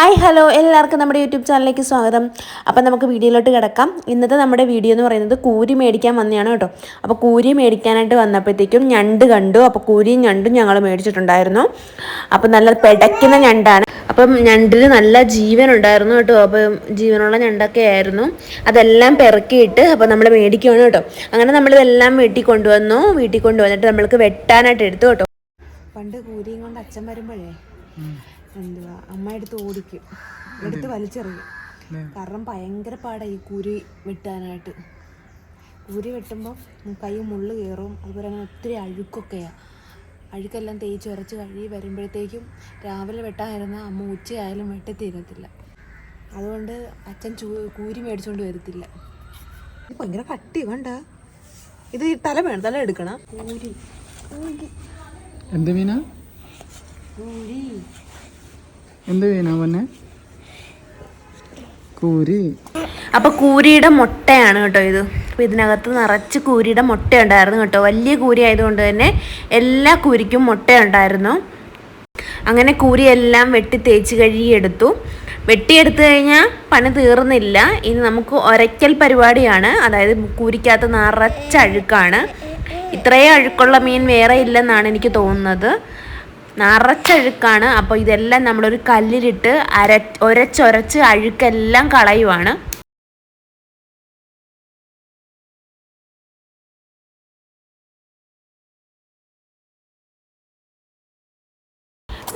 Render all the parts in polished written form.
Hi hello എല്ലാവർക്കും നമ്മുടെ YouTube ചാനലിലേക്ക് സ്വാഗതം. അപ്പം നമുക്ക് വീഡിയോയിലോട്ട് കിടക്കാം. ഇന്നത്തെ നമ്മുടെ വീഡിയോ എന്ന് പറയുന്നത് കൂരി മേടിക്കാൻ വന്നതാണ് കേട്ടോ. അപ്പോൾ കൂരി മേടിക്കാനായിട്ട് വന്നപ്പോഴത്തേക്കും ഞണ്ട് കണ്ടു. അപ്പോൾ കൂരിയും ഞണ്ടും ഞങ്ങൾ മേടിച്ചിട്ടുണ്ടായിരുന്നു. അപ്പം നല്ല പെടയ്ക്കുന്ന ഞണ്ടാണ്. അപ്പം ഞണ്ടിന് നല്ല ജീവൻ ഉണ്ടായിരുന്നു കേട്ടോ. അപ്പം ജീവനുള്ള ഞണ്ടൊക്കെ ആയിരുന്നു. അതെല്ലാം പെറുക്കിയിട്ട് അപ്പോൾ നമ്മൾ മേടിക്കുകയാണ് കേട്ടോ. അങ്ങനെ നമ്മളിതെല്ലാം വീട്ടിൽ കൊണ്ടുവന്നിട്ട് നമ്മൾക്ക് വെട്ടാനായിട്ട് എടുത്തു കേട്ടോ. പണ്ട് കൂരിയും കൊണ്ട് അച്ഛൻ വരുമ്പോഴേ എന്തുവാ അമ്മ എടുത്ത് ഓടിക്കും, എടുത്ത് വലിച്ചെറിയും. കാരണം ഭയങ്കര പാടാണ് ഈ കൂരി വെട്ടാനായിട്ട്. കൂരി വെട്ടുമ്പോൾ കൈ മുള്ളു കയറും. അതുപോലെ തന്നെ ഒത്തിരി അഴുക്കൊക്കെയാണ്. അഴുക്കെല്ലാം തേച്ച് ഉരച്ച് കഴുകി വരുമ്പോഴത്തേക്കും രാവിലെ വെട്ടാതിരുന്ന അമ്മ ഉച്ചയായാലും വെട്ടിത്തീരത്തില്ല. അതുകൊണ്ട് അച്ഛൻ കൂരി മേടിച്ചുകൊണ്ട് വരത്തില്ല. ഭയങ്കര കട്ടി വേണ്ട. ഇത് തല വേണം, തല എടുക്കണം. കൂരി എന്ത് മീനാ? കൂരി എന്ത് മീനാ പൊന്നെ? കൂരി. അപ്പോൾ കൂരിയുടെ മുട്ടയാണ് കേട്ടോ ഇത്. അപ്പോൾ ഇതിനകത്ത് നിറച്ച് കൂരിയുടെ മുട്ട ഉണ്ടായിരുന്നു കേട്ടോ. വലിയ കൂരി ആയതുകൊണ്ട് തന്നെ എല്ലാ കൂരിക്കും മുട്ടയുണ്ടായിരുന്നു. അങ്ങനെ കൂരിയെല്ലാം വെട്ടി തേച്ച് കഴുകിയെടുത്തു. വെട്ടിയെടുത്തു കഴിഞ്ഞാൽ പണി തീർന്നില്ല. ഇനി നമുക്ക് ഒരയ്ക്കൽ പരിപാടിയാണ്. അതായത് കൂരിക്കകത്ത് നിറച്ച് അഴുക്കാണ്. ഇത്രയും അഴുക്കുള്ള മീൻ വേറെ ഇല്ലെന്നാണ് എനിക്ക് തോന്നുന്നത്. നിറച്ചഴുക്കാണ്. അപ്പോൾ ഇതെല്ലാം നമ്മളൊരു കല്ലിലിട്ട് ഒരച്ചൊരച്ച് അഴുക്കെല്ലാം കളയുവാണ്.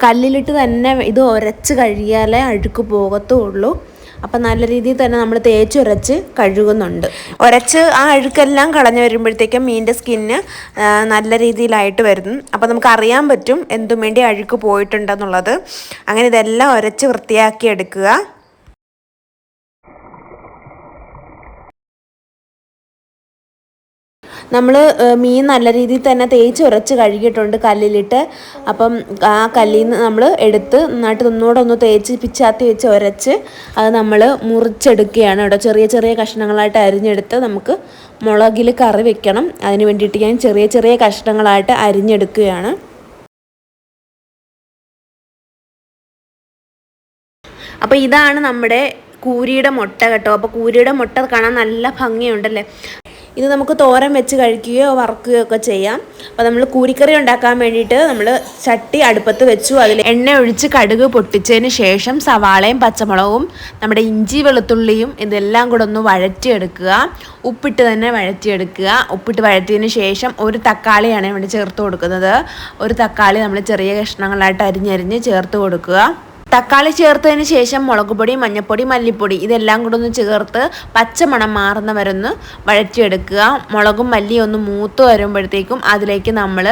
കല്ലിലിട്ട് തന്നെ ഇത് ഒരച്ച് കഴുകിയാലേ അഴുക്ക് പോകത്തുള്ളൂ. അപ്പം നല്ല രീതിയിൽ തന്നെ നമ്മൾ തേച്ചുരച്ച് കഴുകുന്നുണ്ട്. ഉരച്ച് ആ അഴുക്കെല്ലാം കളഞ്ഞു വരുമ്പോഴത്തേക്കും മീനിൻ്റെ സ്കിന്ന് നല്ല രീതിയിലായിട്ട് വരും. അപ്പോൾ നമുക്ക് അറിയാൻ പറ്റും എന്തും വേണ്ടി അഴുക്ക് പോയിട്ടുണ്ടെന്നുള്ളത്. അങ്ങനെ ഇതെല്ലാം ഉരച്ച് വൃത്തിയാക്കി എടുക്കുക. നമ്മൾ മീൻ നല്ല രീതിയിൽ തന്നെ തേച്ച് ഉരച്ച് കഴുകിയിട്ടുണ്ട് കല്ലിലിട്ട്. അപ്പം ആ കല്ലിൽ നിന്ന് നമ്മൾ എടുത്ത് നന്നായിട്ട് ഒന്നുകൂടെ ഒന്ന് തേച്ച് പിച്ചാത്തി വെച്ച് ഉരച്ച് അത് നമ്മൾ മുറിച്ചെടുക്കുകയാണ് കേട്ടോ. ചെറിയ ചെറിയ കഷ്ണങ്ങളായിട്ട് അരിഞ്ഞെടുത്ത് നമുക്ക് മുളകിൽ കറി വെക്കണം. അതിന് വേണ്ടിയിട്ട് ഞാൻ ചെറിയ ചെറിയ കഷ്ണങ്ങളായിട്ട് അരിഞ്ഞെടുക്കുകയാണ്. അപ്പോൾ ഇതാണ് നമ്മുടെ കൂരിയുടെ മുട്ട കേട്ടോ. അപ്പോൾ കൂരിയുടെ മുട്ട കാണാൻ നല്ല ഭംഗിയുണ്ടല്ലേ. ഇത് നമുക്ക് തോരൻ വെച്ച് കഴിക്കുകയോ വറക്കുകയോ ഒക്കെ ചെയ്യാം. അപ്പോൾ നമ്മൾ കൂരിക്കറി ഉണ്ടാക്കാൻ വേണ്ടിയിട്ട് നമ്മൾ ചട്ടി അടുപ്പത്ത് വെച്ചു. അതിൽ എണ്ണ ഒഴിച്ച് കടുക് പൊട്ടിച്ചതിന് ശേഷം സവാളയും പച്ചമുളകും നമ്മുടെ ഇഞ്ചി വെളുത്തുള്ളിയും ഇതെല്ലാം കൂടെ ഒന്ന് വഴറ്റിയെടുക്കുക. ഉപ്പിട്ട് തന്നെ വഴറ്റിയെടുക്കുക. ഉപ്പിട്ട് വഴറ്റിയതിന് ശേഷം ഒരു തക്കാളിയാണ് ഇവിടെ ചേർത്ത് കൊടുക്കുന്നത്. ഒരു തക്കാളി നമ്മൾ ചെറിയ കഷ്ണങ്ങളായിട്ട് അരിഞ്ഞരിഞ്ഞ് ചേർത്ത് കൊടുക്കുക. തക്കാളി ചേർത്തതിന് ശേഷം മുളക് പൊടി, മഞ്ഞൾപ്പൊടി, മല്ലിപ്പൊടി ഇതെല്ലാം കൂടെ ഒന്ന് ചേർത്ത് പച്ചമണം മാറുന്ന വരൊന്ന് വഴറ്റിയെടുക്കുക. മുളകും മല്ലിയും ഒന്ന് മൂത്ത് വരുമ്പോഴത്തേക്കും അതിലേക്ക് നമ്മൾ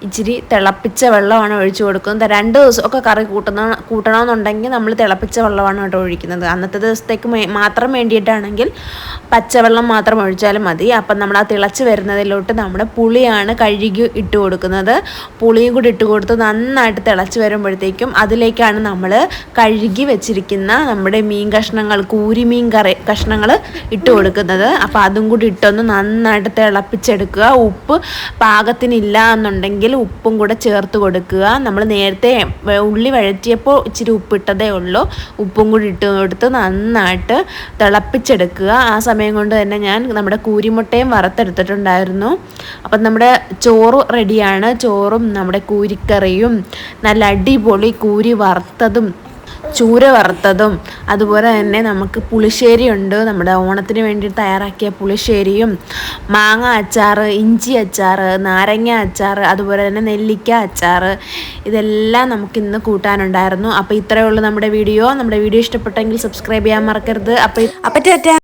ഇച്ചിരി തിളപ്പിച്ച വെള്ളമാണ് ഒഴിച്ചു കൊടുക്കുന്നത്. 2 ദിവസമൊക്കെ കറി കൂട്ടണമെന്നുണ്ടെങ്കിൽ നമ്മൾ തിളപ്പിച്ച വെള്ളമാണ് കേട്ടോ ഒഴിക്കുന്നത്. അന്നത്തെ ദിവസത്തേക്ക് മാത്രം വേണ്ടിയിട്ടാണെങ്കിൽ പച്ചവെള്ളം മാത്രം ഒഴിച്ചാലും മതി. അപ്പം നമ്മൾ ആ തിളച്ച് വരുന്നതിലോട്ട് നമ്മുടെ പുളിയാണ് കഴുകി ഇട്ട് കൊടുക്കുന്നത്. പുളിയും കൂടി ഇട്ട് കൊടുത്ത് നന്നായിട്ട് തിളച്ച് വരുമ്പോഴത്തേക്കും അതിലേക്കാണ് നമ്മൾ കഴുകി വെച്ചിരിക്കുന്ന നമ്മുടെ മീൻ കഷ്ണങ്ങൾ, കൂരി മീൻ കഷ്ണങ്ങൾ ഇട്ട് കൊടുക്കുന്നത്. അപ്പോൾ അതും കൂടി ഇട്ടൊന്ന് നന്നായിട്ട് തിളപ്പിച്ചെടുക്കുക. ഉപ്പ് പാകത്തിനില്ല എന്നുണ്ടെങ്കിൽ ഉപ്പും കൂടെ ചേർത്ത് കൊടുക്കുക. നമ്മൾ നേരത്തെ ഉള്ളി വഴറ്റിയപ്പോൾ ഇച്ചിരി ഉപ്പിട്ടതേ ഉള്ളൂ. ഉപ്പും കൂടി ഇട്ട് കൊടുത്ത് നന്നായിട്ട് തിളപ്പിച്ചെടുക്കുക. ആ സമയം കൊണ്ട് തന്നെ ഞാൻ നമ്മുടെ കൂരിമുട്ടയും വറുത്തെടുത്തിട്ടുണ്ടായിരുന്നു. അപ്പം നമ്മുടെ ചോറ് റെഡിയാണ്. ചോറും നമ്മുടെ കൂരിക്കറിയും നല്ല അടിപൊളി കൂരി വറുത്തതും ചൂര വറുത്തതും അതുപോലെ തന്നെ നമുക്ക് പുളിശ്ശേരി ഉണ്ട്. നമ്മുടെ ഓണത്തിന് വേണ്ടി തയ്യാറാക്കിയ പുളിശ്ശേരിയും മാങ്ങ അച്ചാർ, ഇഞ്ചി അച്ചാർ, നാരങ്ങ അച്ചാർ, അതുപോലെ തന്നെ നെല്ലിക്ക അച്ചാർ ഇതെല്ലാം നമുക്കിന്ന് കൂട്ടാനുണ്ടായിരുന്നു. അപ്പോൾ ഇത്രയേ ഉള്ളൂ നമ്മുടെ വീഡിയോ. നമ്മുടെ വീഡിയോ ഇഷ്ടപ്പെട്ടെങ്കിൽ സബ്സ്ക്രൈബ് ചെയ്യാൻ മറക്കരുത്. അപ്പോൾ ടാറ്റാ.